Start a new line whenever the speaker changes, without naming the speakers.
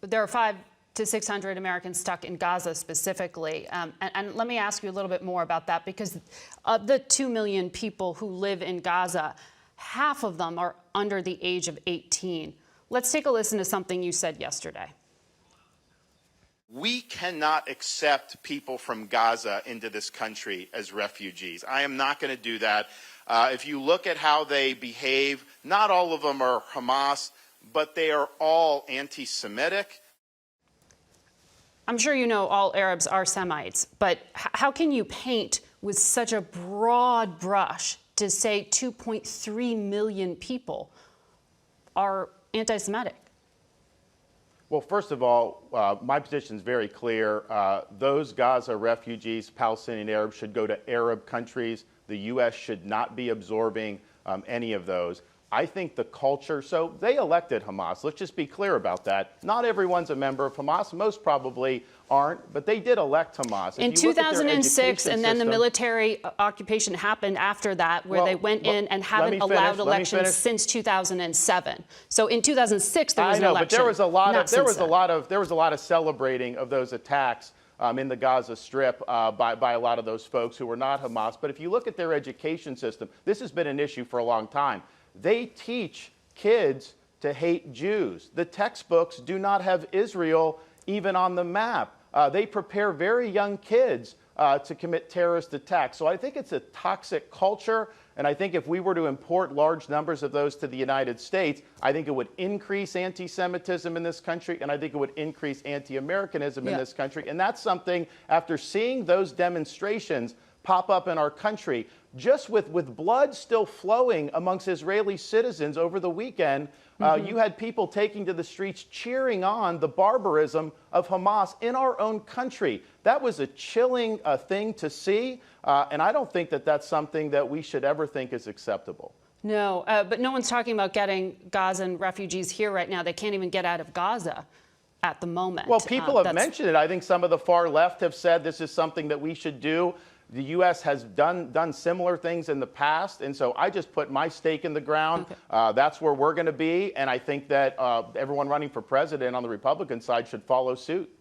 There are 500 to 600 Americans stuck in Gaza specifically. And let me ask you a little bit more about that, because of the 2 million people who live in Gaza, half of them are under the age of 18. Let's take a listen to something you said yesterday.
We cannot accept people from Gaza into this country as refugees. I am not going to do that. If you look at how they behave, not all of them are Hamas, but they are all anti-Semitic.
I'm sure you know all Arabs are Semites, but how can you paint with such a broad brush to say 2.3 million people are anti-Semitic?
Well, first of all, my position is very clear. Those Gaza refugees, Palestinian Arabs, should go to Arab countries. The U.S. should not be absorbing any of those. I think the culture, so they elected Hamas. Let's just be clear about that. Not everyone's a member of Hamas. Most probably aren't, but they did elect Hamas.
In 2006, and then the military occupation happened after that, where they went in and haven't allowed elections since 2007. So in 2006, there was an election.
But there was a lot of celebrating of those attacks in the Gaza Strip by a lot of those folks who were not Hamas. But if you look at their education system, this has been an issue for a long time. They teach kids to hate Jews. The textbooks do not have Israel even on the map. They prepare very young kids to commit terrorist attacks. So I think it's a toxic culture. And I think if we were to import large numbers of those to the United States, I think it would increase anti-Semitism in this country, and I think it would increase anti-Americanism in this country. And that's something, after seeing those demonstrations pop up in our country, just with blood still flowing amongst Israeli citizens over the weekend, you had people taking to the streets cheering on the barbarism of Hamas in our own country. That was a chilling thing to see, and I don't think that that's something that we should ever think is acceptable.
No, but no one's talking about getting Gazan refugees here right now. They can't even get out of Gaza at the moment.
Well, people have mentioned it. I think some of the far left have said this is something that we should do. The U.S. has done similar things in the past, and so I just put my stake in the ground. Okay. That's where we're going to be, and I think that everyone running for president on the Republican side should follow suit.